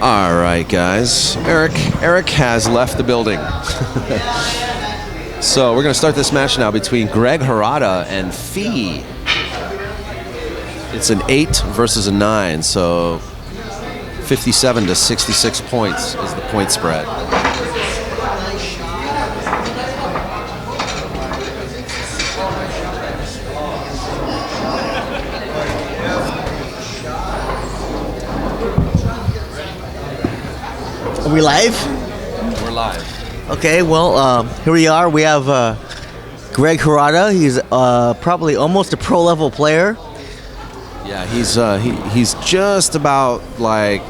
All right, guys. Erick has left the building. So we're going to start this match now between Greg Harada and Fee. It's an 8 versus a 9, so 57 to 66 points is the point spread. Are we live? We're live. Okay, well, here we are. We have Greg Harada. He's probably almost a pro level player. Yeah, he's just about like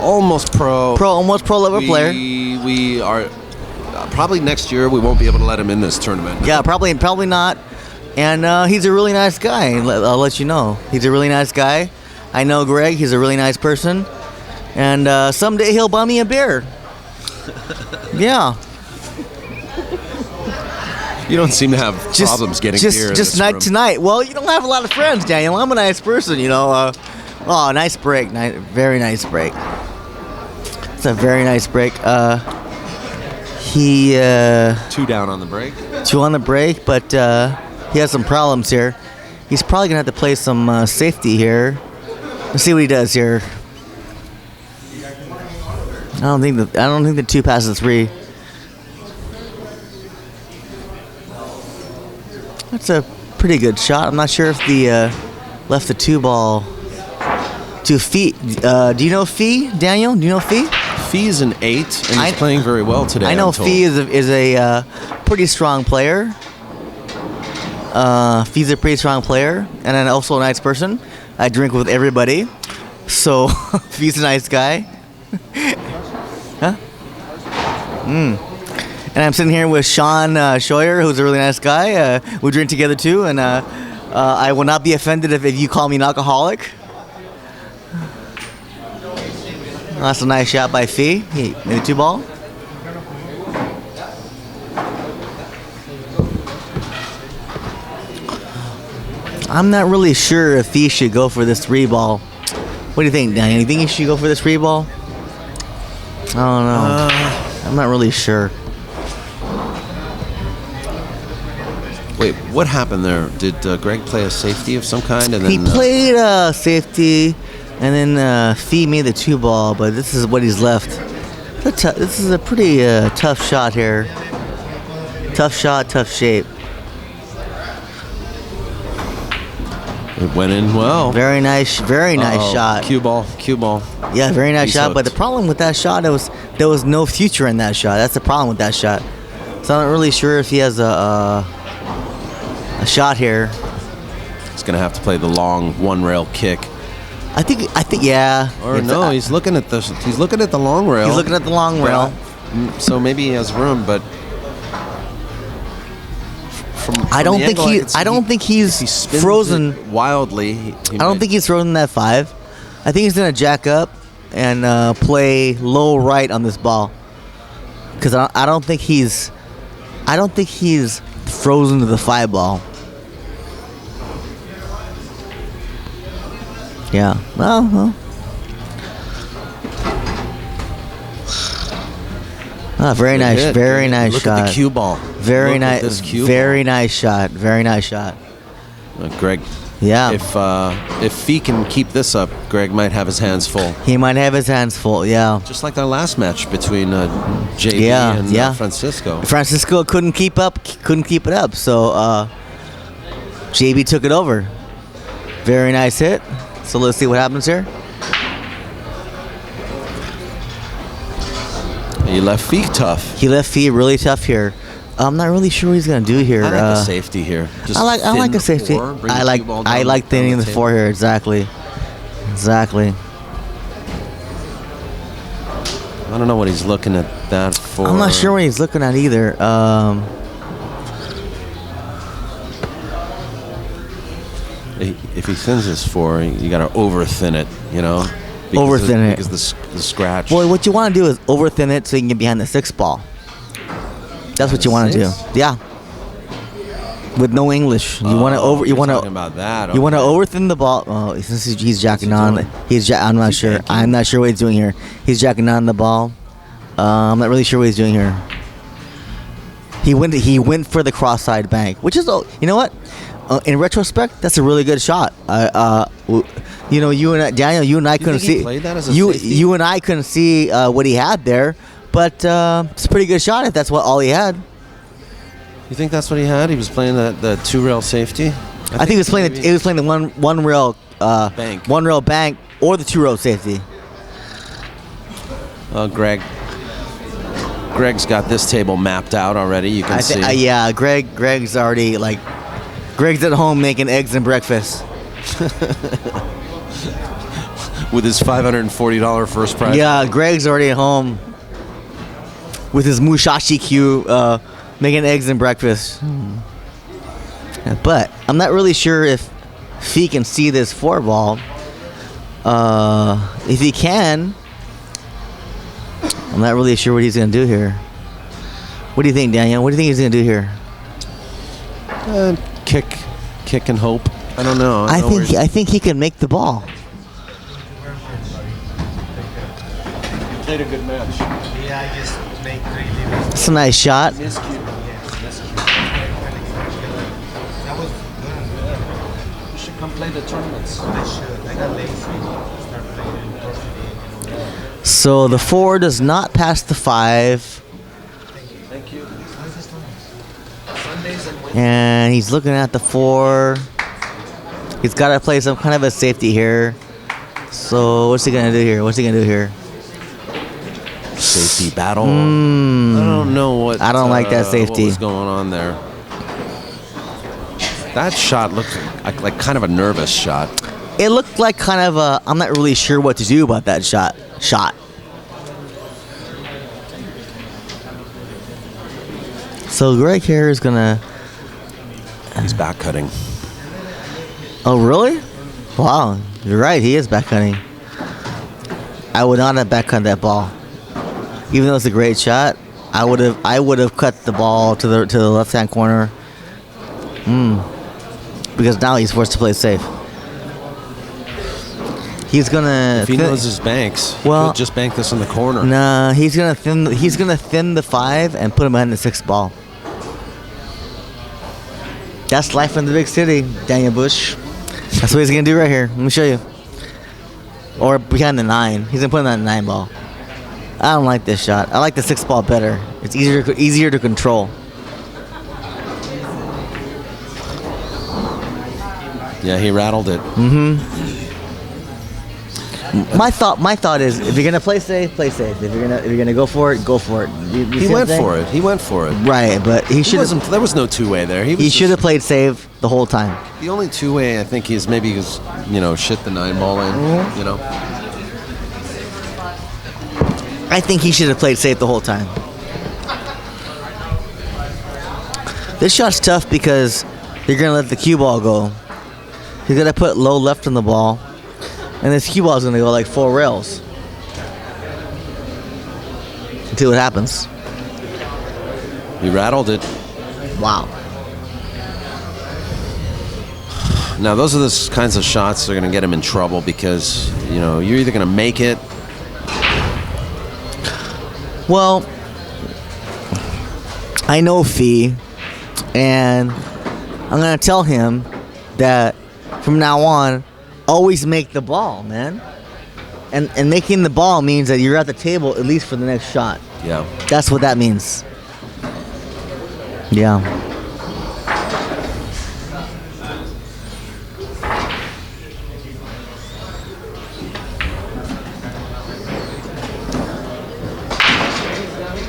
almost pro. Almost pro level player. We are probably next year we won't be able to let him in this tournament. Yeah, probably not. And he's a really nice guy. I'll let you know. He's a really nice guy. I know Greg. He's a really nice person. And someday he'll buy me a beer. Yeah. You don't seem to have problems getting beer. Just tonight. Well, you don't have a lot of friends, Daniel. I'm a nice person, you know. Nice break. Very nice break. It's a very nice break. He 2 down on the break. 2 on the break, but he has some problems here. He's probably gonna have to play some safety here. Let's see what he does here. I don't think the 2 passes 3. That's a pretty good shot. I'm not sure if the left the 2 ball to Fee. Do you know Fee, Daniel? Do you know Fee? Fee's an 8, and he's playing very well today. I know Fee is a pretty strong player. Fee's a pretty strong player, and then also a nice person. I drink with everybody, so Fee's a nice guy. Huh? And I'm sitting here with Sean Scheuer, who's a really nice guy. We drink together too, and I will not be offended if you call me an alcoholic. That's a nice shot by Fee. He made a 2 ball. I'm not really sure if Fee should go for this 3 ball. What do you think, Daniel? You think he should go for this 3 ball? I don't know. I'm not really sure. Wait, what happened there? Did Greg play a safety of some kind? And then, he played safety, and then Fee made the 2 ball, but this is what he's left. This is a pretty tough shot here. Tough shot, tough shape. It went in well. Very nice shot. Cue ball. Yeah, very nice shot. hooked. But the problem with that shot, there was no future in that shot. That's the problem with that shot. So I'm not really sure if he has a shot here. He's gonna have to play the long 1-rail kick. I think, yeah. Or no, he's looking at the long rail. He's looking at the long rail. So maybe he has room, but I don't think he's frozen wildly. I don't think he's frozen that 5. I think he's gonna jack up and play low right on this ball, because I don't think he's frozen to the 5 ball. Yeah. Well. Very nice shot. Look at the cue ball. Very nice shot. Very nice shot. Greg. Yeah. If Fee can keep this up, Greg might have his hands full. He might have his hands full. Yeah. Just like our last match between JB and Francisco. Francisco couldn't keep it up. So JB took it over. Very nice hit. So let's see what happens here. He left Fee tough. He left Fee really tough here. I'm not really sure what he's gonna do here. I like a safety here. I like a safety. I like thinning the 4 here. Exactly. I don't know what he's looking at that for. I'm not sure what he's looking at either. If he thins his 4, you got to over thin it, you know. Because the scratch. Boy, what you want to do is over thin it so you can get behind the 6 ball. That's what you want to do. Yeah. with no English. You want to over. You want talking to. about that. You want to okay. overthin the ball. Oh, since he's jacking on. doing? I'm not sure. banking? I'm not sure what he's doing here. He's jacking on the ball. I'm not really sure what he's doing here. He went for the cross-side bank, which is, you know what? In retrospect, that's a really good shot. You know, Daniel, you and I couldn't think he see. played that as a safety? You and I couldn't see what he had there, but it's a pretty good shot if that's all he had. You think that's what he had? He was playing the 2-rail safety. I think he was playing. He was playing the one rail bank. 1-rail bank or the 2-rail safety. Greg's got this table mapped out already. You can see. Yeah, Greg's already Greg's at home making eggs and breakfast. With his $540 first prize. Yeah, Greg's already at home with his Mushashi cue making eggs and breakfast. Yeah, but I'm not really sure if he can see this 4 ball. If he can, I'm not really sure what he's going to do here. What do you think, Daniel? What do you think he's going to do here? Kick and hope. I don't know. I think he can make the ball. Played a good match. Yeah, I just make really. It's a nice shot. That was good. You should come play the tournaments. I should. I got lazy. Start playing in Durfee. So the 4 does not pass the 5. Thank you. Sundays and Wednesdays. And he's looking at the 4. He's got to play some kind of a safety here. So what's he going to do here? Safety battle. I don't know what. I don't like that safety. What was going on there? That shot looked like kind of a nervous shot. It looked like kind of a. I'm not really sure what to do about that shot. So Greg here is gonna. He's back cutting. Oh really? Wow, you're right. He is back cutting. I would not have back cut that ball. Even though it's a great shot, I would have cut the ball to the left hand corner. Because now he's forced to play safe. He's gonna. If he knows his banks, he Well, could just bank this in the corner. Nah, he's gonna thin the 5 and put him behind the 6 ball. That's life in the big city, Daniel Busch. That's what he's gonna do right here. Let me show you. Or behind the 9. He's gonna put him on the 9 ball. I don't like this shot. I like the 6 ball better. It's easier to control. Yeah, he rattled it. My thought is, if you're gonna play safe, play safe. If you're gonna go for it, go for it. You He see what I'm went saying? for it. He went for it. Right, but he should have. There was no two-way there. He should have played safe the whole time. The only two-way I think is maybe shit the 9 ball in. You know. I think he should have played safe the whole time. This shot's tough because you're gonna let the cue ball go. You're gonna put low left on the ball, and this cue ball is gonna go like 4 rails. Until it happens. He rattled it. Wow. Now those are the kinds of shots that are going to get him in trouble because you're either going to make it. Well, I know Fee, and I'm gonna tell him that from now on, always make the ball, man. And making the ball means that you're at the table at least for the next shot. Yeah. That's what that means. Yeah.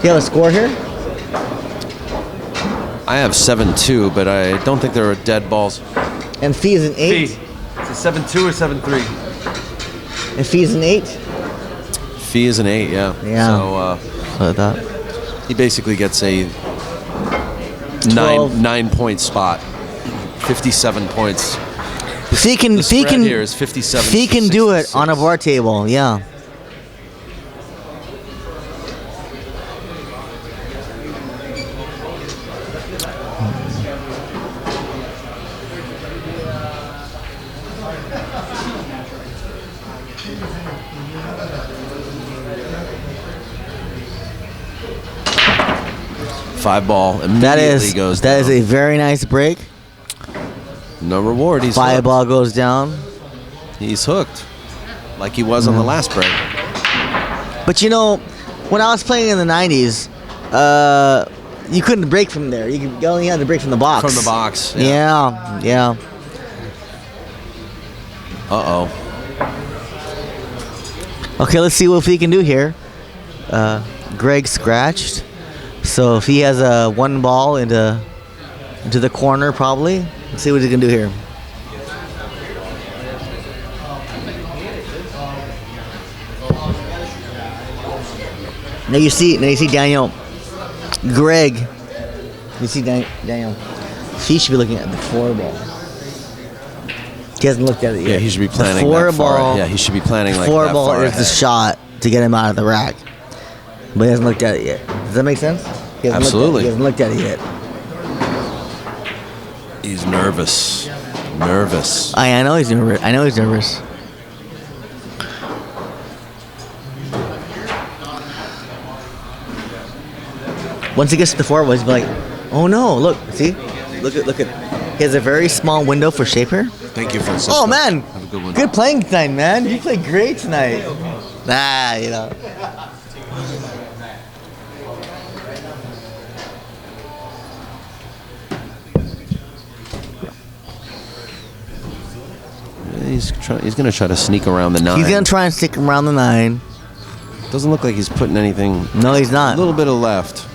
You have a score here? I have 7-2, but I don't think there are dead balls. And Fee is an 8? It's a 7-2 or 7-3. And Fee is an 8? Fee is an 8, yeah. Yeah. So I thought. he basically gets a 12. 9-point spot. 57 points. Fee can The spread here is 57. Fee can do it 66. on a bar table, yeah. Five ball immediately That goes down. is a very nice break. No reward. He's Five hooked. ball goes down. He's hooked, like he was on the last break. But you know, when I was playing in the 90s, you couldn't break from there. You only had to break from the box. From the box. Yeah. Uh-oh. Okay, let's see what he can do here. Greg scratched. So if he has a one ball into the corner, probably. Let's see what he can do here. Now you see Daniel. Greg. You see Daniel. He should be looking at the four ball. He hasn't looked at it yet. Yeah, he should be planning the four that far. ball. Yeah, he should be planning like Four that ball far is the ahead. shot to get him out of the rack. But he hasn't looked at it yet. Does that make sense? He hasn't Absolutely. He hasn't looked at it yet. He's nervous. Nervous. I know he's nervous. Once he gets to the four ball, he's like, oh no, look, see? Look at. He has a very small window for shaper. Thank you, Francisco. Oh man, Have a good one. good playing tonight, man. You played great tonight. You know. He's going to try to sneak around the 9. He's gonna try and stick around the 9. Doesn't look like he's putting anything. No, he's A not. little bit of left.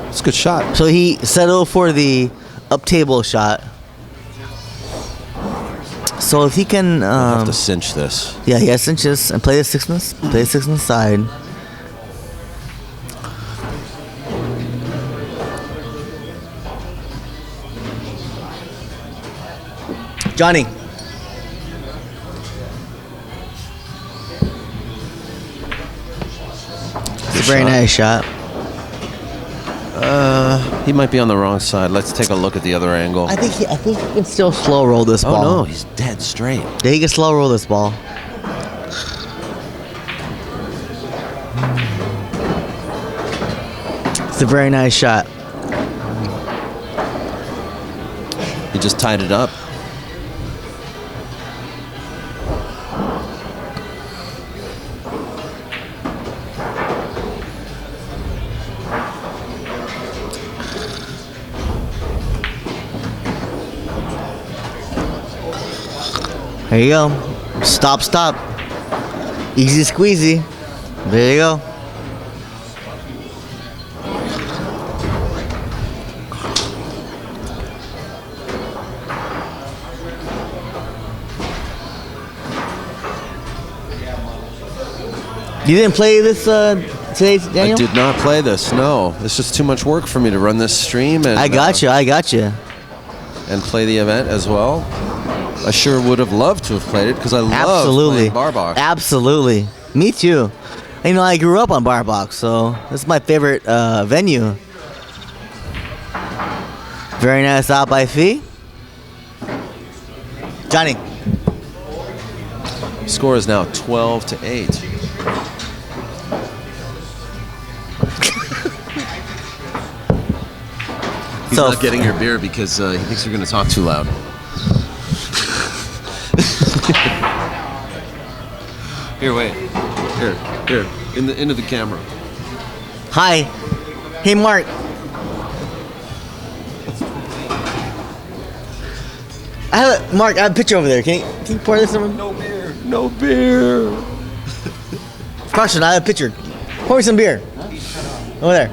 It's a good shot. So he settled for the up table shot. So if he can, Have to cinch this. yeah, he has cinches and play the sixness side. Johnny. It's a very nice shot. He might be on the wrong side. Let's take a look at the other angle. I think he can still slow roll this Oh ball. no, he's dead straight. Yeah, he can slow roll this ball. It's a very nice shot. He just tied it up. There you go. Stop. Easy squeezy. There you go. You didn't play this today, Daniel? I did not play this. No, it's just too much work for me to run this stream and I got you. and play the event as well. I sure would have loved to have played it because I love Absolutely. playing bar box. Absolutely. Me too. You know, I grew up on bar box, so this is my favorite venue. Very nice out by Fee. Johnny. Score is now 12-8. He's So- not getting your beer because he thinks you're going to talk too loud. Here, wait. Here. Into the camera. Hi. Hey, Mark. Mark, I have a picture over there. Can you pour this over? No beer. No beer. Question, I have a picture. Pour me some beer. Over there.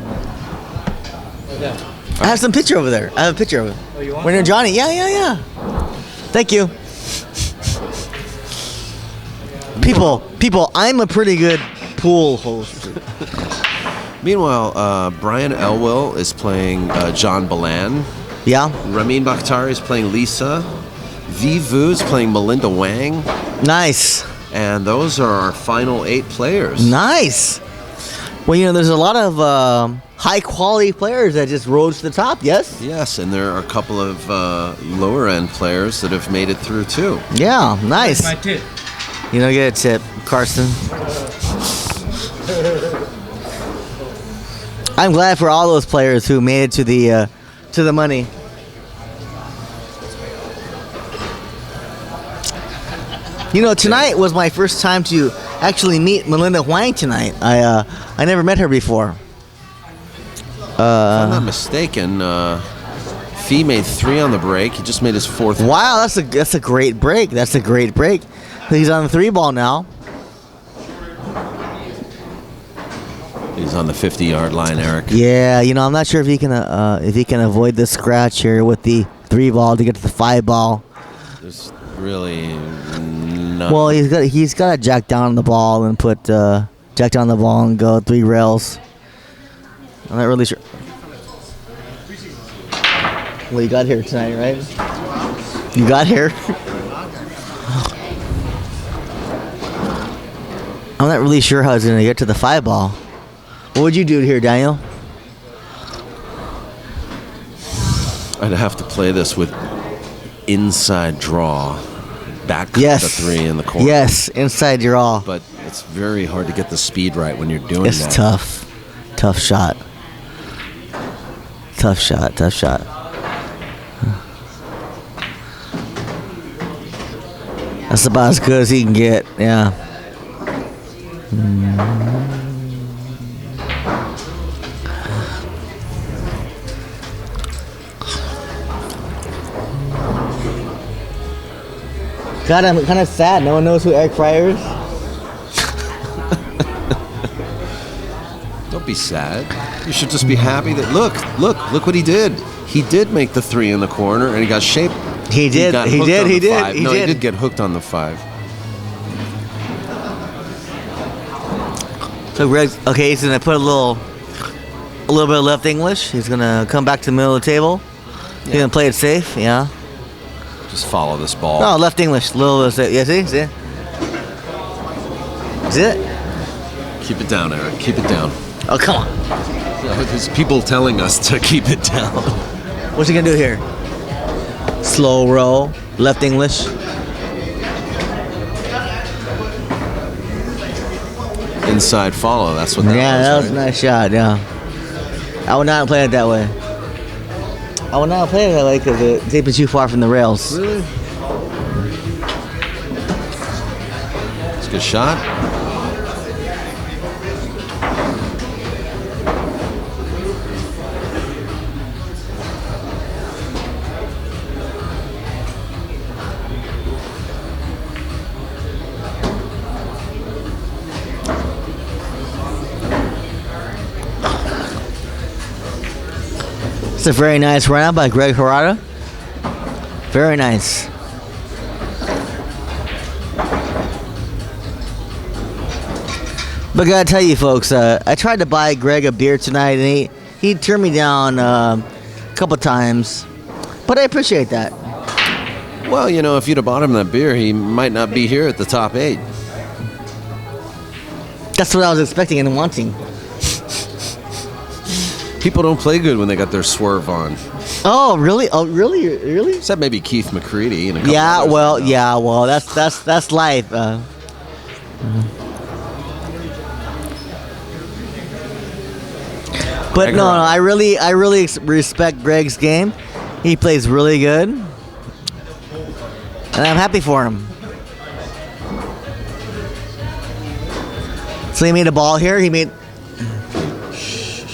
I have some picture over there. I have a picture of it. Oh, you want We're near Johnny. Yeah. Thank you. People, I'm a pretty good pool host. Meanwhile, Brian Elwell is playing John Balan. Yeah? Ramin Bakhtari is playing Lisa. Vivu is playing Melinda Wang. Nice. And those are our final 8 players. Nice. Well, you know, there's a lot of high-quality players that just rose to the top, yes? Yes, and there are a couple of lower-end players that have made it through, too. Yeah, nice. My tip. You don't get a tip, Carson. I'm glad for all those players who made it to the money. You know, tonight was my first time to actually meet Melinda Huang tonight. I never met her before. If I'm not mistaken, Fee made 3 on the break. He just made his 4th. Wow, that's a great break. That's a great break. He's on the 3 ball now. He's on the 50-yard line, Eric. Yeah, you know, I'm not sure if he can avoid the scratch here with the 3 ball to get to the 5 ball. There's really not. Well, he's got to jack down the ball and put jack down the ball and go 3 rails. I'm not really sure. Well, you got here tonight, right? You got here. I'm not really sure how he's gonna get to the 5 ball. What would you do here, Daniel? I'd have to play this with inside draw, back Yes. the 3 in the corner. Yes, inside draw. But it's very hard to get the speed right when you're doing It's that. tough. Tough shot. Tough shot. Tough shot. That's about as good as he can get. Yeah. God, I'm kind of sad. No one knows who Erick Friar is. Don't be sad. You should just be happy that look what he did. He did make the 3 in the corner, and he got shaped. He did. got He hooked did. on He the did. 5. He No, did. he did get hooked on the 5. So Greg's okay. He's gonna put a little bit of left English. He's gonna come back to the middle of the table. He's gonna play it safe. Yeah. Just follow this ball. No, left English. Little bit. Yeah. See. See it? Keep it down, Eric. Keep it down. Oh, come on. There's people telling us to keep it down. What's he gonna do here? Slow roll. Left English. Inside follow. That's what that Yeah, was. that was a right? nice shot. Yeah. I would not play it that way. I would not play it that way because the tape is too far from the rails. Really? It's a good shot. It's a very nice run out by Greg Harada. Very nice. But I gotta tell you folks, I tried to buy Greg a beer tonight and he turned me down a couple times. But I appreciate that. Well, you know, if you'd have bought him that beer, he might not be here at the top 8. That's what I was expecting and wanting. People don't play good when they got their swerve on. Oh, really? Oh, really? Really? Except maybe Keith McCready and a couple Yeah, others well, I know. yeah, well, that's life. But Greg no, Harada. I really respect Greg's game. He plays really good, and I'm happy for him. So he made a ball here.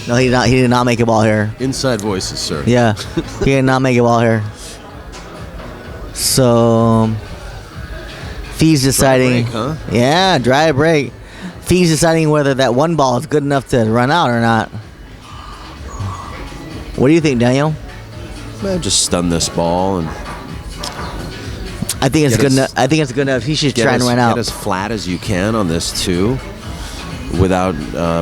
No, he did not. He did not make a ball here. Inside voices, sir. Yeah, he did not make a ball here. So Fee's deciding. break, huh? Yeah, dry break. Fee's deciding whether that 1 ball is good enough to run out or not. What do you think, Daniel? Just stun this ball and I think it's Get good us- enough. I think it's good enough. He should try and run out. Get as flat as you can on this 2 without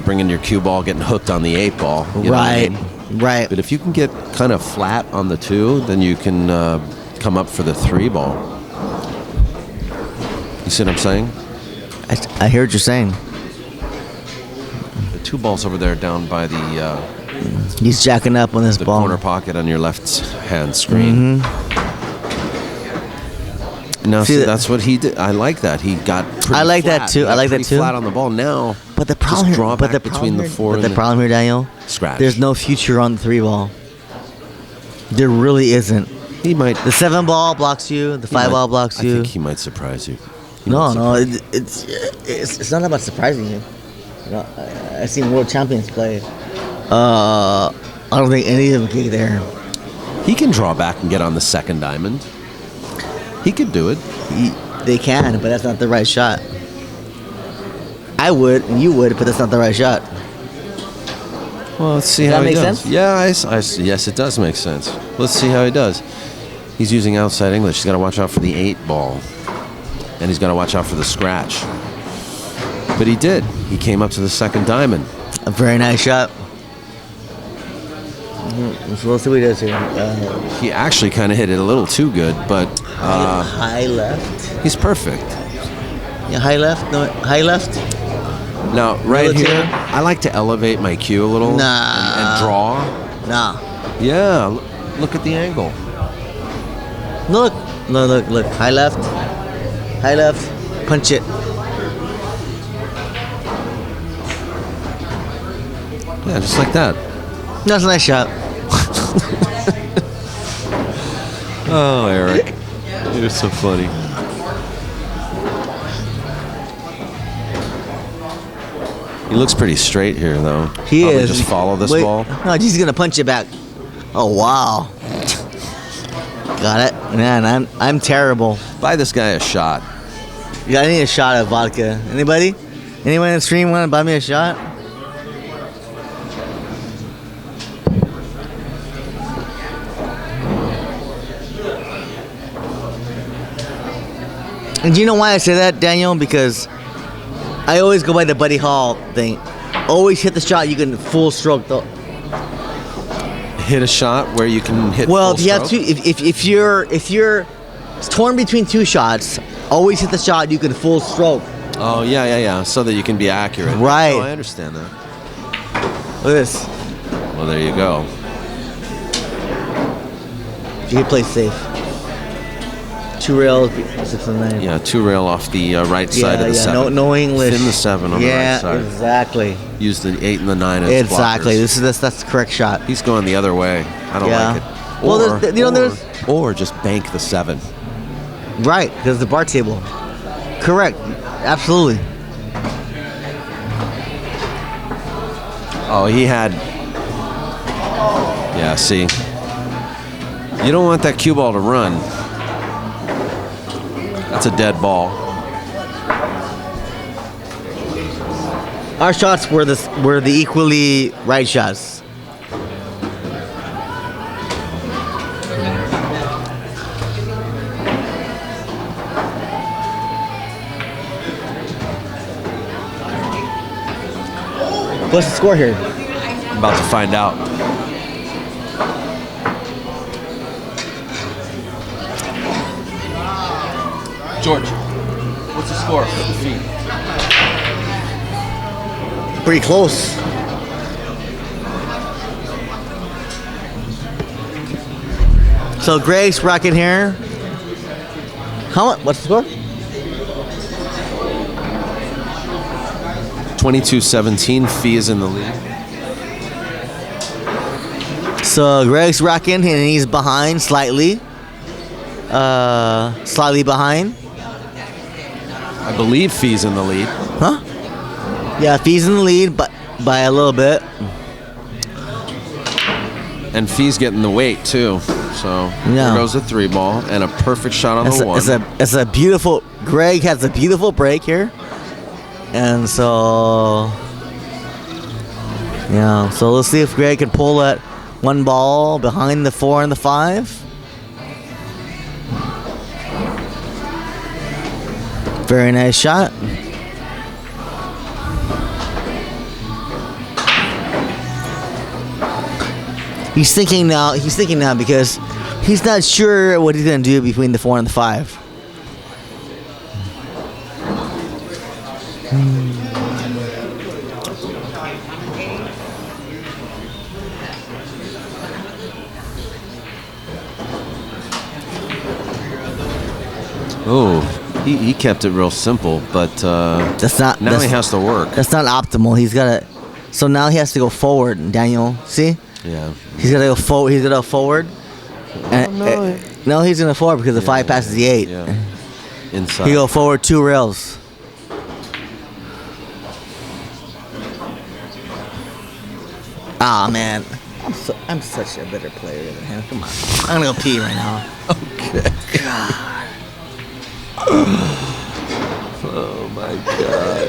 bringing your cue ball getting hooked on the 8 ball. You know what I Right, mean? right. But if you can get kind of flat on the 2, then you can come up for the 3 ball. You see what I'm saying? I hear what you're saying. The 2 balls over there down by the He's jacking up on this ball. corner pocket on your left hand screen. No, See, see, that's what he did. I like that. He got pretty I like flat. that too. He got I like that pretty too. flat on the ball. Now, But the problem just here, draw but back the between problem the here, four but and the the problem here, Daniel, scratch. there's no future on the 3 ball. There really isn't. He might. The 7 ball blocks you. The 5 ball blocks I you. think he might surprise you. He No, might no, surprise it's not about surprising you. You know, I've seen world champions play. I don't think any of them can get there. you. He can draw back and get on the second diamond. He could do it. They can, but that's not the right shot. I would, and you would, but that's not the right shot. Well, let's see Does how that he make does. sense? Yeah, yes, it does make sense. Let's see how he does. He's using outside English. He's got to watch out for the 8 ball. And he's got to watch out for the scratch. But he did. He came up to the second diamond. A very nice shot. So let's see what he does here. He actually kind of hit it a little too good, but High left. he's perfect. Yeah, high left. No, high left. Now, right Military. here, I like to elevate my cue a little and draw. Nah. Yeah, look at the angle. Look. No, look. High left. High left. Punch it. Yeah, just like that. That's a nice shot. Oh, Eric. You're so funny. He looks pretty straight here, though. He Probably is. just follow this Wait, ball. No, he's gonna punch it back. Oh wow. Got it. Man, I'm terrible. Buy this guy a shot. Yeah, I need a shot of vodka. Anybody? Anyone in the stream want to buy me a shot? And do you know why I say that, Daniel? Because I always go by the Buddy Hall thing. Always hit the shot you can full stroke though. Hit a shot where you can hit. Well, full if you have stroke. to, if you're torn between 2 shots, always hit the shot you can full stroke. Oh yeah. So that you can be accurate. Right. Oh, I understand that. Look at this. Well, there you go. You can play safe. 2 rails, 6 and 9. Yeah, 2 rail off the right side of the 7. No English. Thin the 7 on the right side. Yeah, exactly. Use the 8 and the 9 as Exactly. blockers. That's the correct shot. He's going the other way. I don't Yeah. like it. Well, there's- or just bank the 7. Right, because the bar table. Correct. Absolutely. Oh, he had. Yeah, see. You don't want that cue ball to run. That's a dead ball. Our shots were the equally right shots. What's the score here? I'm about to find out. George, what's the score? The feet. Pretty close. So Greg's rocking here. What's the score? 22-17. Fee is in the lead. So Greg's rocking and he's behind slightly. Slightly behind. I believe Fee's in the lead. Huh? Yeah, Fee's in the lead, but by a little bit. And Fee's getting the weight too. So Yeah. there goes the 3 ball and a perfect shot on the 1. It's a beautiful. Greg has a beautiful break here, and so yeah. So let's see if Greg can pull that 1 ball behind the 4 and the 5. Very nice shot. He's thinking now because he's not sure what he's gonna do between the 4 and the 5. Oh, he kept it real simple, but That's not. now that's, he has to work. That's not optimal. He's got to. So now he has to go forward. Daniel, see? Yeah. He's got to go forward. He's got to go forward. And, no, he's gonna forward because the 5 passes the 8. Yeah. Inside. He go forward 2 rails. Ah man, I'm such a better player than him. Come on, I'm gonna go pee right now. Okay. God. Oh my God.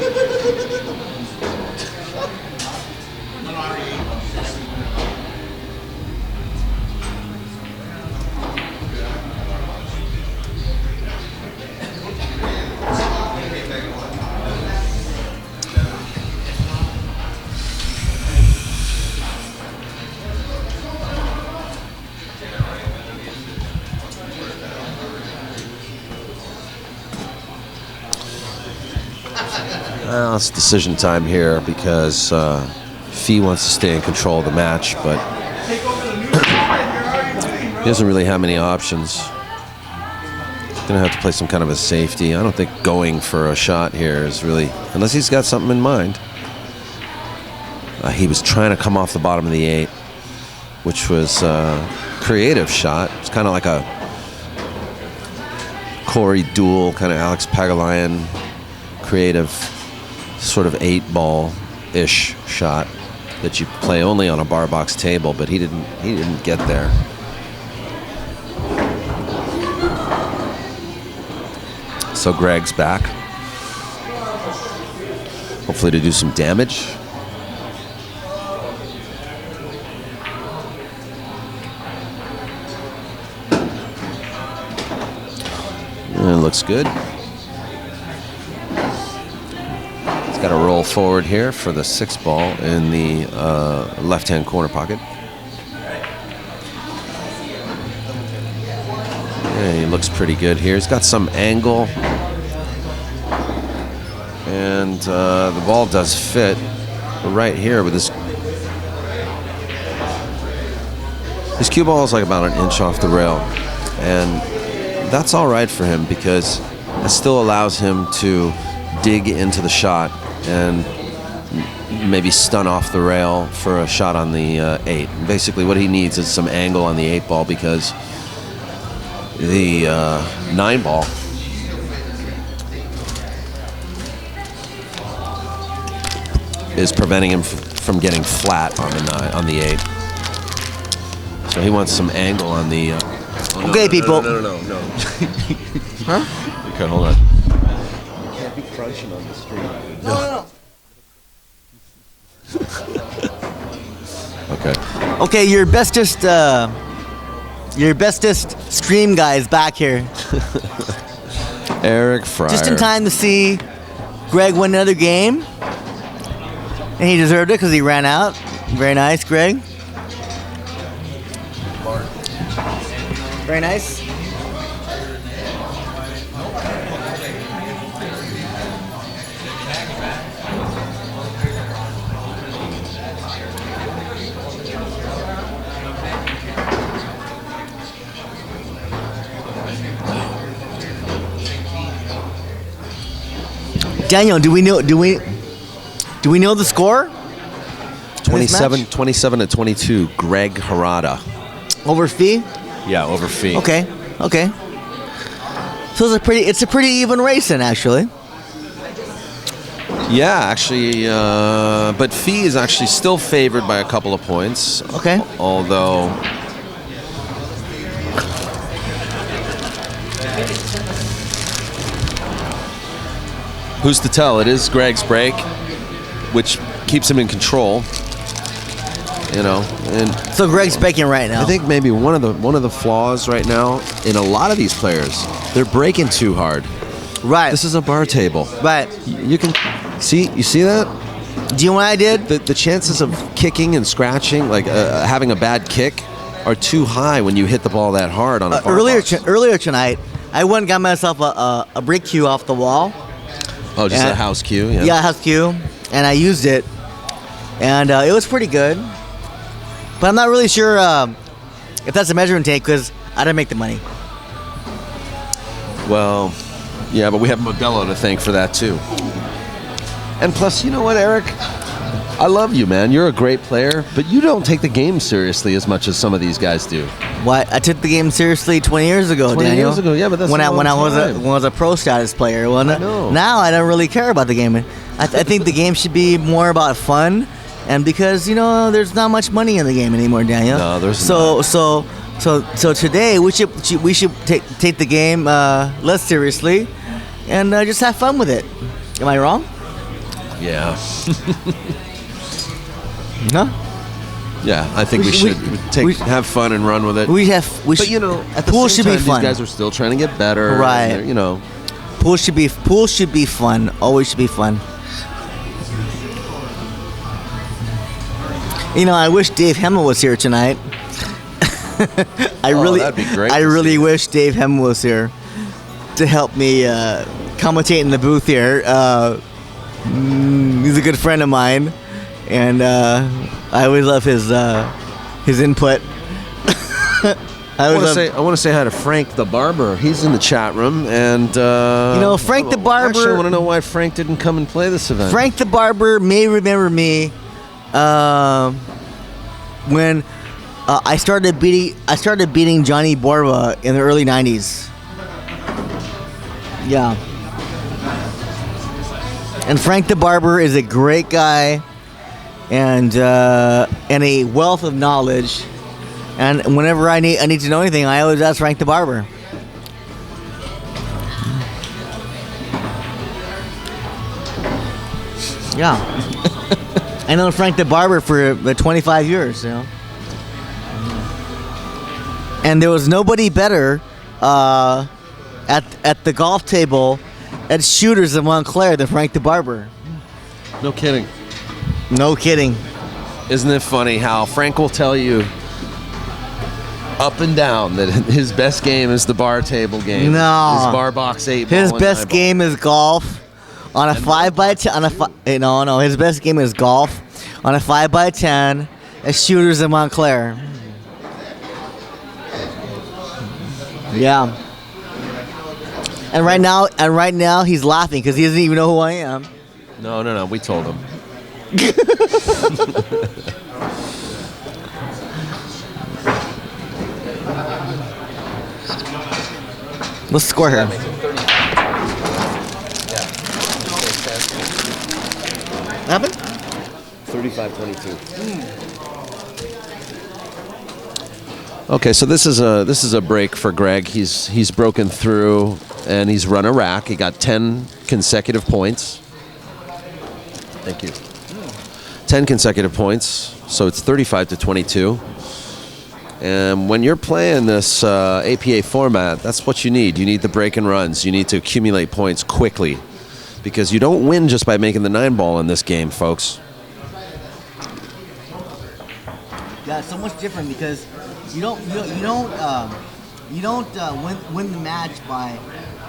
Well, it's decision time here because Fee wants to stay in control of the match, but he doesn't really have many options. Gonna have to play some kind of a safety. I don't think going for a shot here is really, unless he's got something in mind. He was trying to come off the bottom of the 8, which was a creative shot. It's kind of like a Corey Duel, kind of Alex Pagulayan, creative sort of 8-ball-ish shot that you play only on a bar box table, but he didn't get there. So Greg's back, hopefully to do some damage. And it looks good. Got to roll forward here for the 6 ball in the left-hand corner pocket. Yeah, he looks pretty good here. He's got some angle, and the ball does fit right here with his cue ball is like about an inch off the rail, and that's all right for him because it still allows him to dig into the shot and maybe stun off the rail for a shot on the 8. Basically what he needs is some angle on the 8 ball because the 9 ball is preventing him from getting flat on the 8. So he wants some angle on the Okay, people. No. Huh? Okay, hold on. Can't be crunching on the street. No. Okay. Okay, your bestest stream guy is back here. Erick Friar. Just in time to see Greg win another game. And he deserved it because he ran out. Very nice, Greg. Very nice. Daniel, do we know the score? 27-22. Greg Harada. Over Fee? Yeah, over Fee. Okay. So it's a pretty even race then, actually. Yeah, actually, but Fee is actually still favored by a couple of points. Okay. Although who's to tell? It is Greg's break, which keeps him in control. You know, and So Greg's breaking right now. I think maybe one of the flaws right now in a lot of these players, they're breaking too hard. Right. This is a bar table. Right. You can see. You see that? Do you know what I did? The chances of kicking and scratching, like having a bad kick, are too high when you hit the ball that hard on a bar box. Earlier tonight, I went and got myself a brick cue off the wall. Oh, just a house cue? Yeah. Yeah, house cue, and I used it, and it was pretty good. But I'm not really sure if that's a measuring tape because I didn't make the money. Well, Yeah, but we have Modelo to thank for that too. And plus, you know what, Eric? I love you, man. You're a great player, but you don't take the game seriously as much as some of these guys do. What? I took the game seriously 20 years ago, 20 Daniel. years ago, yeah, but that's when a I long when I time. was a pro status player. Well, I know. now I don't really care about the game. I think the game should be more about fun, and because there's not much money in the game anymore, Daniel. No, there's not. So today we should take the game less seriously, and just have fun with it. Am I wrong? Yeah. No. Yeah, I think we should have fun and run with it. But at the pool same should time, be fun. These guys are still trying to get better. Right. and Pool should be fun. Always should be fun. I wish Dave Hemmel was here tonight. that'd be great I to really see. wish Dave Hemmel was here to help me commentate in the booth here. He's a good friend of mine, and I always love his input. I want to say hi to Frank the Barber. He's in the chat room, and Frank the Barber. Actually, I want to know why Frank didn't come and play this event. Frank the Barber may remember me when I started beating Johnny Borba in the early '90s. Yeah. And Frank the Barber is a great guy, and a wealth of knowledge. And whenever I need to know anything, I always ask Frank the Barber. Yeah. I know Frank the Barber for 25 years, And there was nobody better at the golf table at Shooters in Montclair than Frank the Barber. No kidding. No kidding. Isn't it funny how Frank will tell you up and down that his best game is the bar table game. No. His bar box 8 ball. His and best 9 ball. game is golf on a 5x10. No. His best game is golf on a 5x10 at Shooters in Montclair. Yeah. And right now he's laughing because he doesn't even know who I am. No. We told him. What's the score here? What happened? 35-22. Okay, so this is a break for Greg. He's broken through and he's run a rack. He got 10 consecutive points. Thank you. 10 consecutive points, so it's 35-22. And when you're playing this APA format, that's what you need. You need the break and runs. You need to accumulate points quickly because you don't win just by making the 9 ball in this game, folks. Yeah, it's so much different because you don't win the match by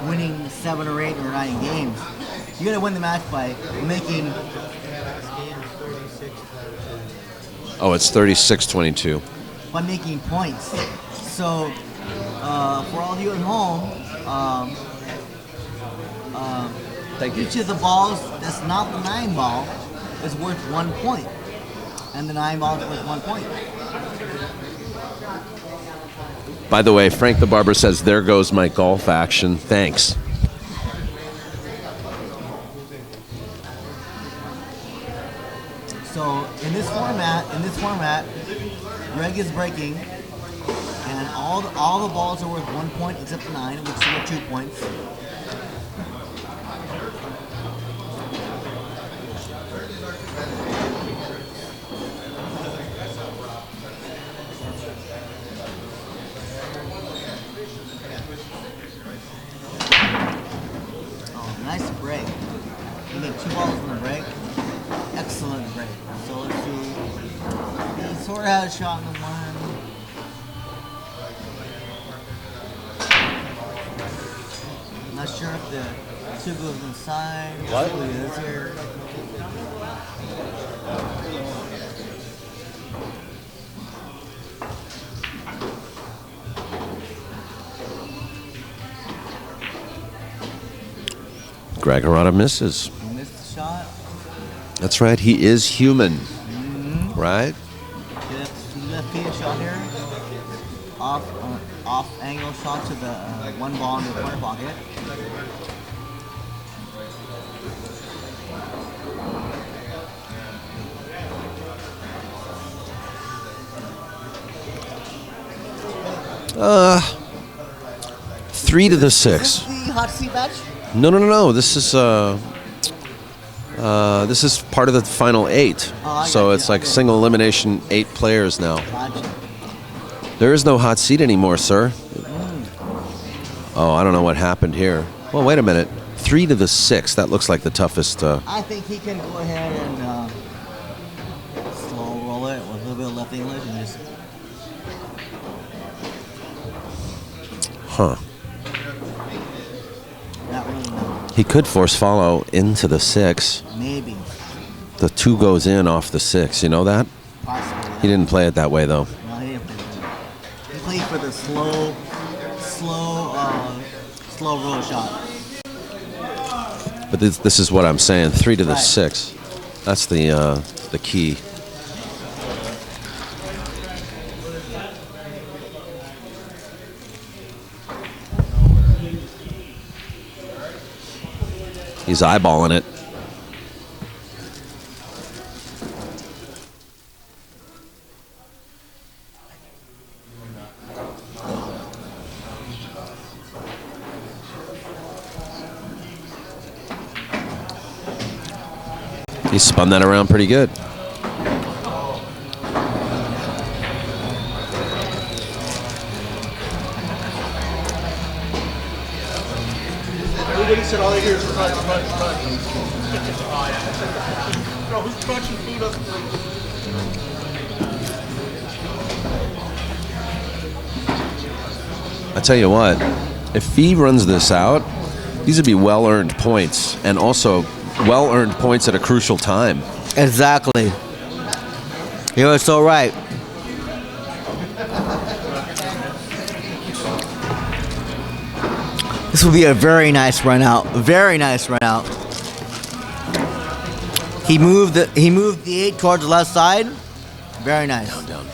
winning 7 or 8 or 9 games. You gotta win the match by making. Oh, it's 36-22. By making points. So for all of you at home, Thank you. each of the balls that's not the 9 ball is worth 1 point, and the 9 ball is worth 1 point. By the way, Frank the Barber says, "There goes my golf action." Thanks. So in this format, Greg is breaking, and all the balls are worth 1 point except the 9, which is worth 2 points. Oh, nice break. You made 2 balls from the break. Excellent break. So let's see. He sort of had a shot in the 1. Not sure if the 2 goes inside. What? Look at this here. Greg Harada misses. He missed the shot. That's right. He is human. Right? Left field shot here. Off angle shot to the one ball in the corner pocket. Uh, 3 to the 6. The hot seat match? No. This is part of the final 8. Oh, So it's like single elimination 8 players now. Gotcha. There is no hot seat anymore, sir. Oh, I don't know what happened here. Well, wait a minute. 3 to the 6. That looks like the toughest. I think he can go ahead and slow roll it with a little bit of left English and just. Huh. Not really know. He could force follow into the 6. Maybe. The 2 goes in off the 6. You know that? Possibly. He didn't play it that way, though. No, he didn't play that. He played for the slow roll shot. But this is what I'm saying. 3 to the Right. 6. That's the key. He's eyeballing it. He spun that around pretty good. Everybody said all they hear is punch. Bro, who's punching food up? I tell you what, if he runs this out, these would be well-earned points, and also well-earned points at a crucial time. Exactly. You're so right. This will be a very nice run out. Very nice run out. He moved the 8 towards the left side. Very nice. Down.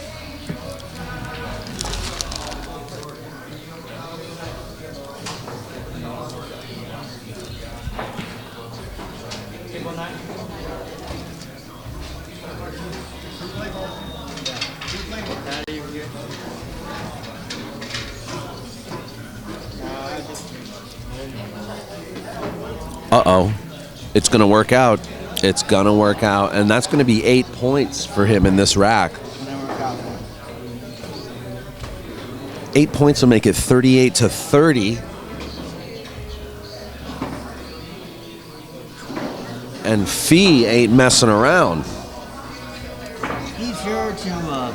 Uh-oh. It's going to work out. It's going to work out. And that's going to be 8 points for him in this rack. 8 points will make it 38 to 30. And Fee ain't messing around. He's here to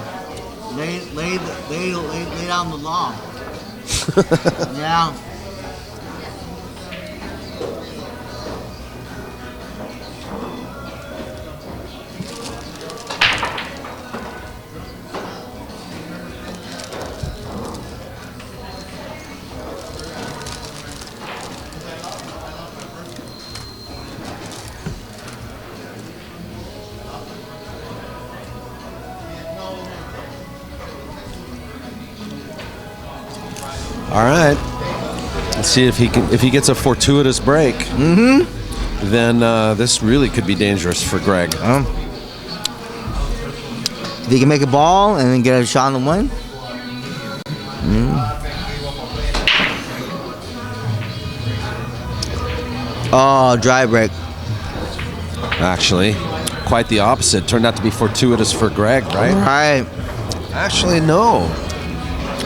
lay down the law. Yeah. All right. Let's see if he gets a fortuitous break. Mm-hmm. Then this really could be dangerous for Greg. If he can make a ball and then get a shot on the one. Oh, dry break. Actually, quite the opposite. Turned out to be fortuitous for Greg, right? Right. Actually, no.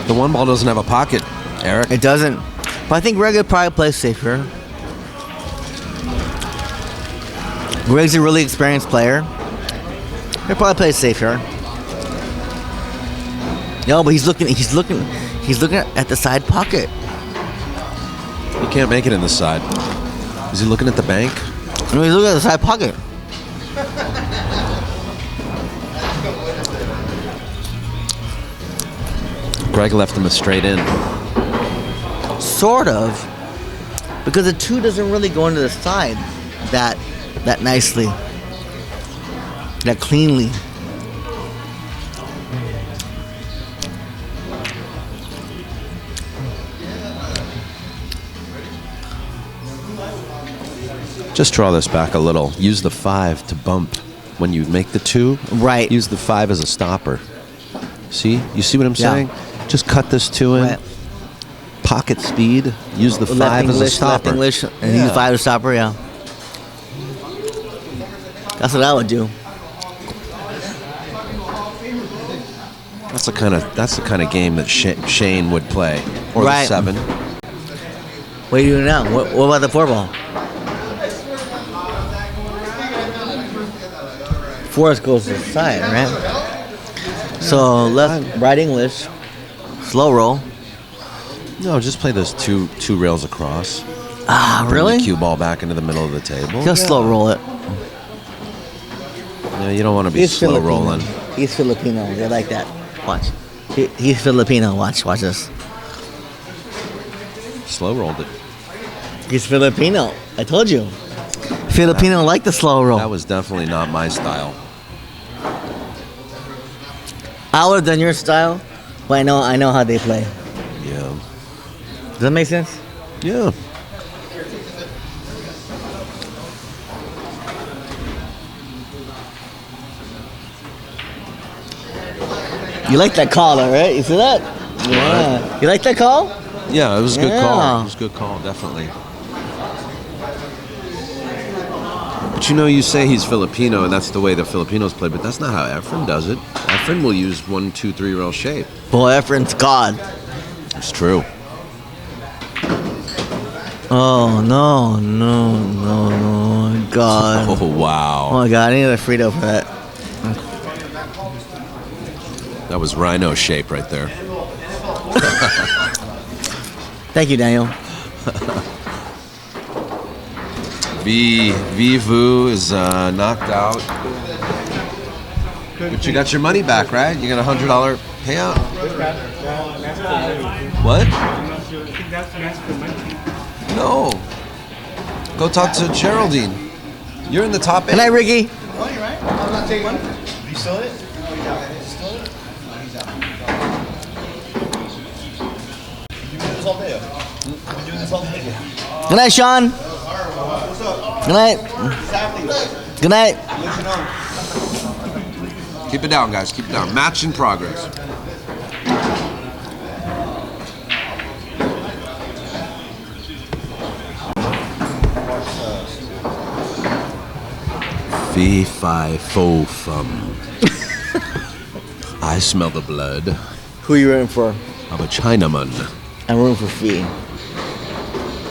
The one ball doesn't have a pocket, Eric. It doesn't. But I think Greg would probably play safer. Greg's a really experienced player. He'll probably play safer. No, but he's looking at the side pocket. He can't make it in the side. Is he looking at the bank? No, he's looking at the side pocket. Greg left him a straight in. Sort of. because the 2 doesn't really go into the side that nicely, that cleanly. Just draw this back a little. Use the 5 to bump. When you make the 2, Right. use the 5 as a stopper. See? You see what I'm Yeah. saying? Just cut this 2 in. Right. Pocket speed. Use the 5 Left as a English, stopper. left English, and Yeah. use 5 as a stopper. Yeah, that's what I would do. That's the kind of game that Shane would play. Or Right. the 7. What are you doing now? What about the 4 ball? 4 goes to the side, right? So left, right English, slow roll. No, just play those two rails across. Ah, Bring really? the cue ball back into the middle of the table. Just slow roll it. No, you don't want to be slow Filipino. rolling. He's Filipino. They like that. Watch. He's Filipino. Watch this. Slow rolled it. He's Filipino. I told you. Filipino like the slow roll. That was definitely not my style. I would have done your style, but I know how they play. Yeah. Does that make sense? Yeah. You like that call, though, right? You see that? Yeah. You like that call? Yeah, it was a good call. Yeah. It was a good call, definitely. But you say he's Filipino, and that's the way the Filipinos play, but that's not how Efren does it. Efren will use 1, 2, 3 rail shape. Boy, Efren's God. It's true. Oh, no, God. Oh, wow. Oh, my God, I need a Frito for that. That was rhino shape right there. Thank you, Daniel. Vu is knocked out. But you got your money back, right? You got a $100 payout. What? No. Go talk to Geraldine. You're in the top 8. Good night, Ricky. Oh, you're right. I'm not taking one. You stole it? Good night, Sean. Good night. Good night. Keep it down, guys. Keep it down. Match in progress. Fee, fi, fo, fum. I smell the blood Who are you rooting for? of a Chinaman. I'm rooting for Fee.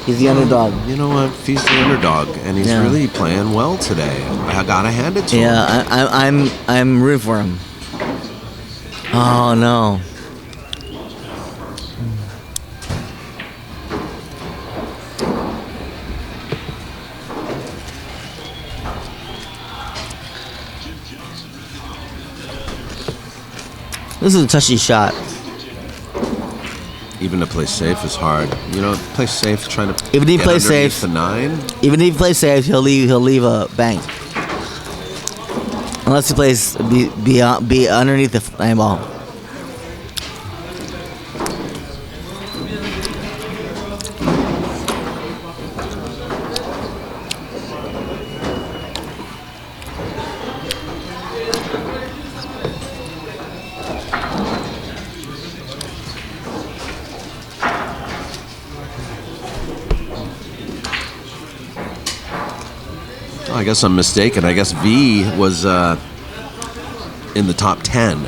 He's the underdog. You know what? Fee's the underdog, and he's Yeah. really playing well today. I gotta hand it to him. Yeah, I'm rooting for him. Oh no. This is a touchy shot. Even to play safe is hard. Play safe, trying to Even if he get plays underneath safe- the 9. Even if he plays safe, he'll leave a bank. Unless he plays be underneath the nine ball. I guess I'm mistaken. I guess V was in the top 10.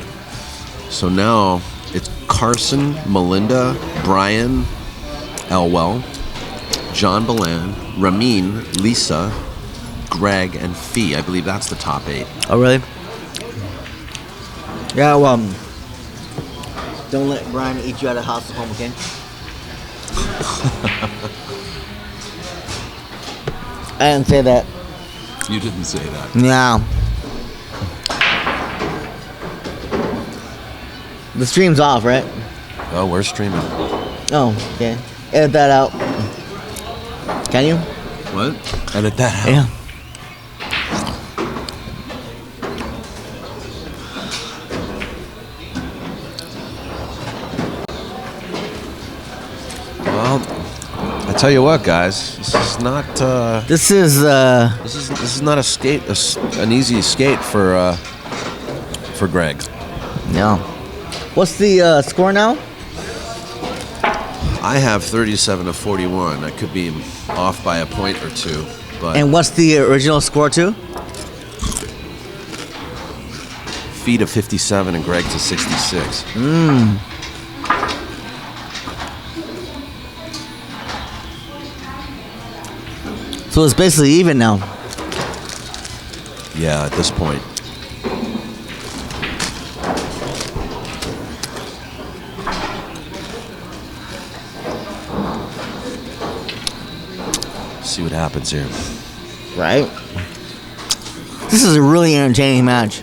So now it's Carson, Melinda, Brian, Elwell, John Balan, Ramin, Lisa, Greg, and Fee. I believe that's the top 8. Oh really? Yeah. Well, don't let Brian eat you out of house at home, okay? I didn't say that. You didn't say that. Yeah. The stream's off, right? Oh, we're streaming. Oh, okay. Edit that out. Can you? What? Edit that out. Yeah. Well, I tell you what, guys, this is not. This is This is not an easy skate for Greg. no. What's the score now? I have 37 to 41. I could be off by a point or two, but And what's the original score too? Fee to 57 and Greg to 66. So it's basically even now. Yeah, at this point. See what happens here. Right. This is a really entertaining match.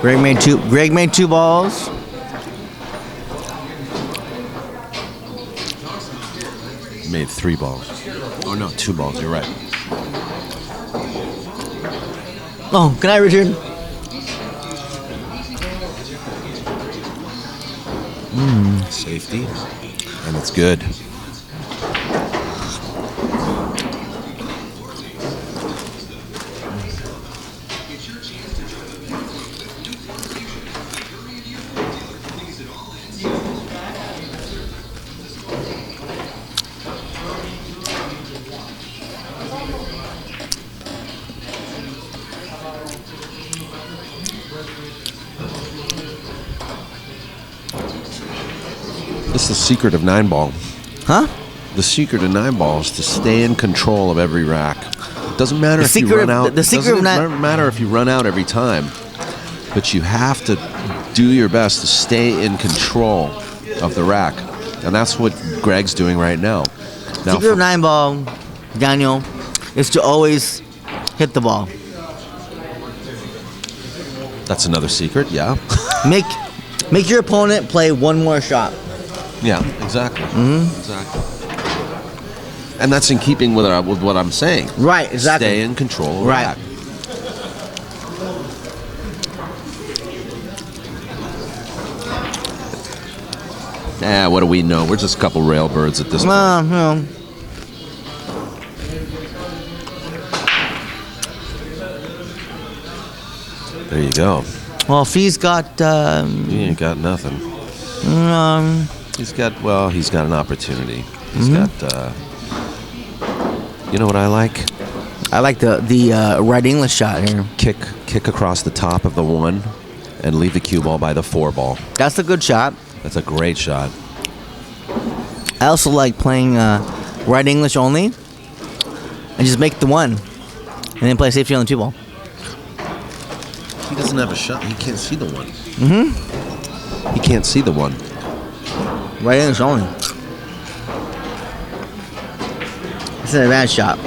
Greg made two balls. Made 3 balls. Oh no, 2 balls. You're right. Oh, can I return? Safety, and it's good. This is the secret of 9-ball. Huh? The secret of 9-ball is to stay in control of every rack. It doesn't matter if you run out. The secret of doesn't matter if you run out every time, but you have to do your best to stay in control of the rack, and that's what Greg's doing right now. Now, Secret of 9-ball, Daniel, is to always hit the ball. that's another secret. Yeah. Make your opponent play one more shot. Yeah. Exactly. Exactly. And that's in keeping with what I'm saying. Right, exactly. Stay in control of the Right. rack. What do we know? We're just a couple railbirds at this point. No. There you go. Well, Fee's got. He ain't got nothing. He's got an opportunity. He's got. You know what I like? I like the right English shot here. Kick across the top of the 1 and leave the cue ball by the 4 ball. That's a good shot. That's a great shot. I also like playing right English only and just make the 1 and then play safety on the 2 ball. He doesn't have a shot. He can't see the 1. He can't see the 1. Right English only. It's an advanced shot.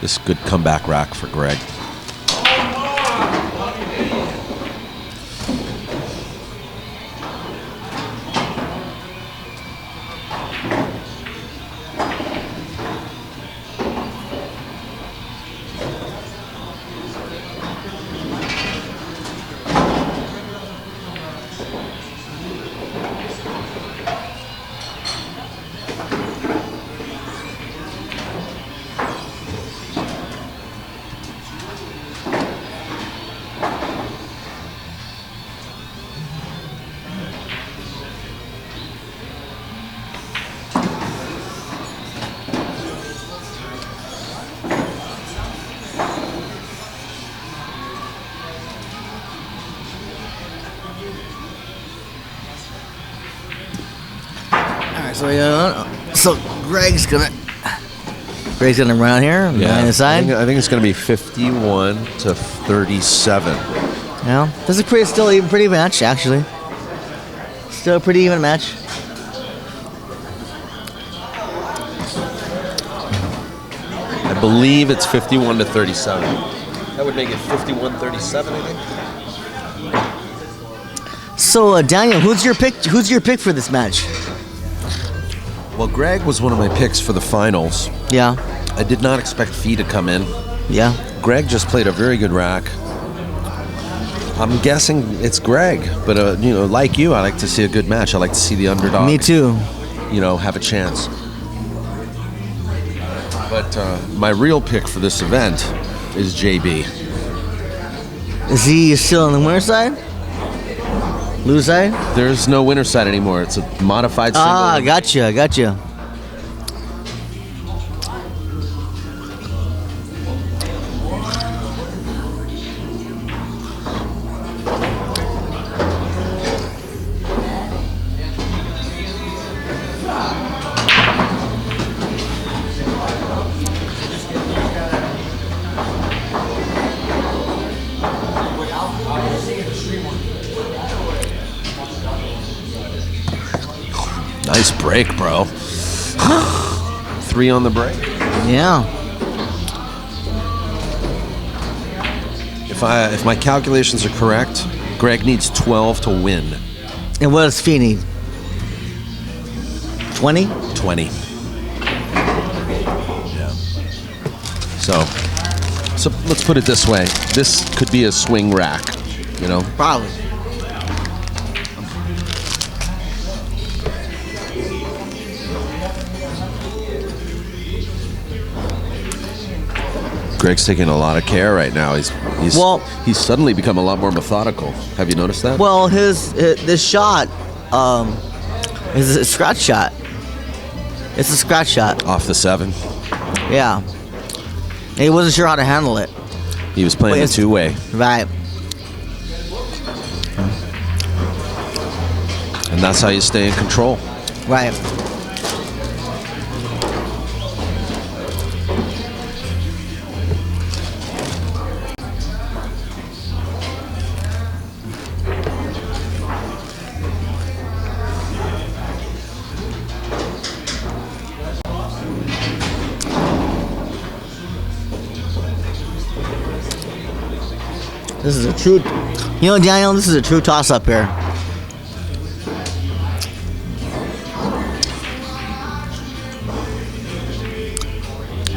This good comeback rack for Greg. So Greg's gonna run out here. Nine aside. I think it's going to be 51 to 37. Yeah, this is still even pretty match actually. Still a pretty even match. I believe it's 51 to 37. That would make it 51-37, I think. So Daniel, who's your pick? Who's your pick for this match? Well, Greg was one of my picks for the finals. Yeah, I did not expect Fee to come in. yeah. Greg just played a very good rack. I'm guessing it's Greg, but like you, I like to see a good match. I like to see the underdog. Me too. Have a chance. But my real pick for this event is JB. Is he still on the winner side? Loser side? There's no winner side anymore. It's a modified single. Ah, gotcha. Nice break, bro. 3 on the break. Yeah. If my calculations are correct, Greg needs 12 to win. And what does Fee need? 20? 20. Yeah. So let's put it this way. This could be a swing rack, Probably. Greg's taking a lot of care right now. He's suddenly become a lot more methodical. Have you noticed that? Well, this shot is a scratch shot. It's a scratch shot. Off the 7. Yeah. He wasn't sure how to handle it. He was playing the 2-way. Right. And that's how you stay in control. Right. This is a true, Daniel, this is a true toss-up here.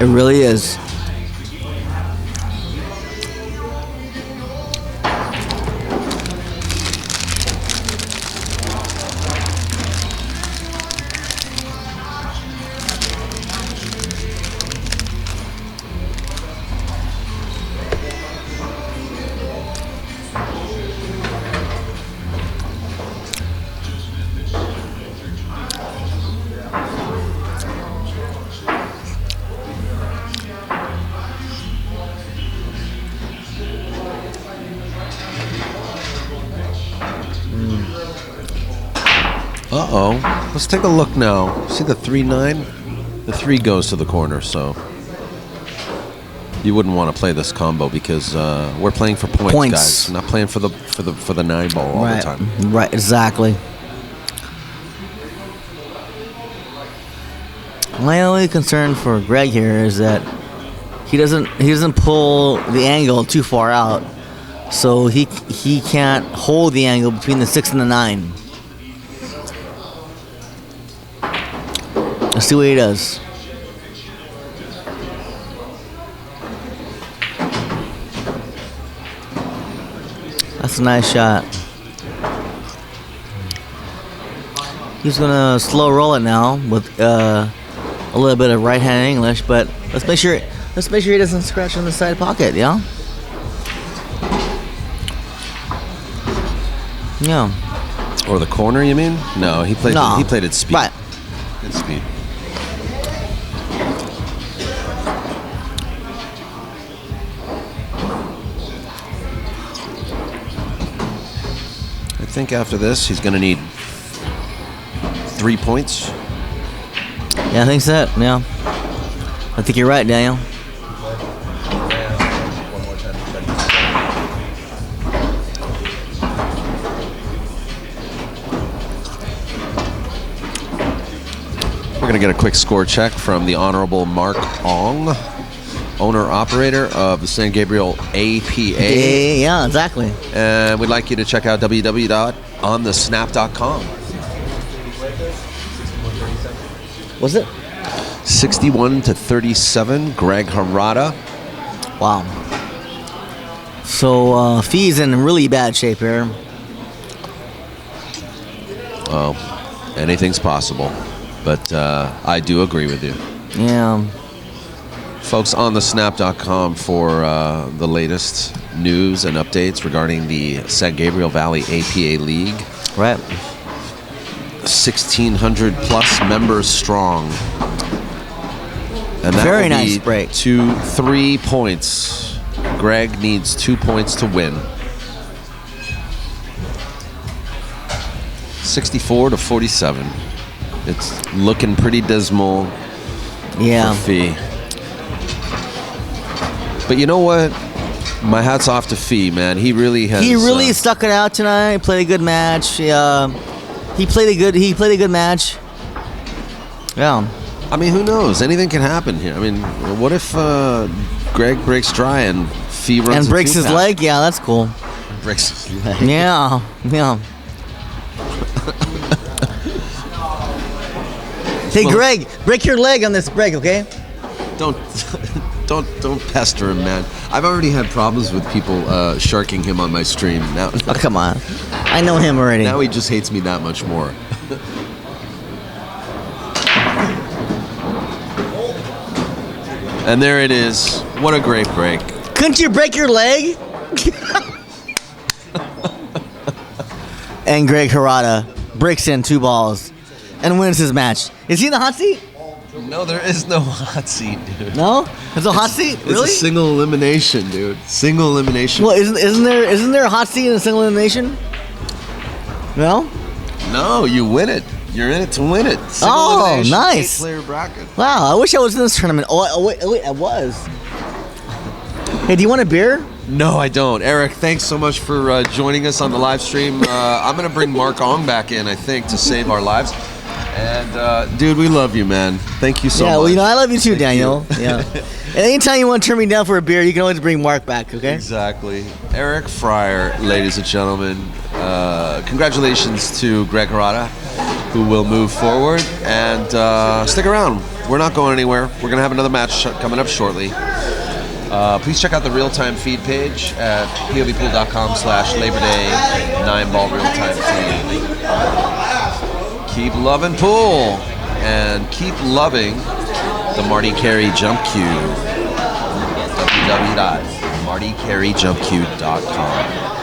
It really is. Uh-oh. Let's take a look now. See the 3-9? The 3 goes to the corner, so you wouldn't want to play this combo because we're playing for points, guys. We're not playing for the 9 ball all the time. Right, exactly. My only concern for Greg here is that he doesn't pull the angle too far out, so he can't hold the angle between the 6 and the 9. Let's see what he does. That's a nice shot. He's gonna slow roll it now with a little bit of right-hand English, but let's make sure he doesn't scratch on the side pocket, yeah? Yeah. Or the corner, you mean? No, he played it speed. Right. It's speed. I think after this, he's going to need 3 points. Yeah, I think so. Yeah. I think you're right, Daniel. One more time. We're going to get a quick score check from the Honorable Mark Ong, owner-operator of the San Gabriel APA. Yeah, exactly. And we'd like you to check out www.onthesnap.com. Was it? 61-37, Greg Harada. Wow. So, Fee's in really bad shape here. Well, anything's possible. But I do agree with you. Yeah. Folks, on thesnap.com for the latest news and updates regarding the San Gabriel Valley APA League. Right. 1,600 plus members strong. And that Very will nice be break. 3 points. Greg needs 2 points to win. 64-47. It's looking pretty dismal Yeah. for Fee. But you know what? My hat's off to Fee, man. He really has. He really stuck it out tonight. Played a good match. He played a good match. Yeah. I mean, who knows? Anything can happen here. I mean, what if Greg breaks dry and Fee runs And a breaks his two-pack? leg? Yeah, that's cool. Breaks his leg. Yeah. Yeah. Hey, Well- Greg, break your leg on this break, okay? Don't pester him, man. I've already had problems with people sharking him on my stream. Now, Oh, come on. I know him already. now he just hates me that much more. And there it is. What a great break. Couldn't you break your leg? And Greg Harada breaks in 2 balls and wins his match. Is he in the hot seat? No, there is no hot seat, dude. No? There's a hot seat? It's Really? a single elimination, dude. Single elimination. Well, isn't there a hot seat in a single elimination? No? No, you win it. You're in it to win it. Single Oh, elimination, nice. 8-player bracket. Wow, I wish I was in this tournament. Wait, I was. Hey, do you want a beer? No, I don't. Eric, thanks so much for joining us on the live stream. I'm going to bring Mark Ong back in, I think, to save our lives. And, dude, we love you, man. Thank you so Yeah, much. well, you know, I love you too, Thank Daniel. you. Yeah. And anytime you want to turn me down for a beer, you can always bring Mark back, okay? Exactly. Erick Friar, ladies and gentlemen. Congratulations to Greg Harada, who will move forward. And stick around. We're not going anywhere. We're going to have another match coming up shortly. Please check out the real-time feed page at POVPOOL.com/Labor Day 9-ball real-time feed. Keep loving pool and keep loving the Marty Carey Jump Cue. www.martycareyjumpcue.com.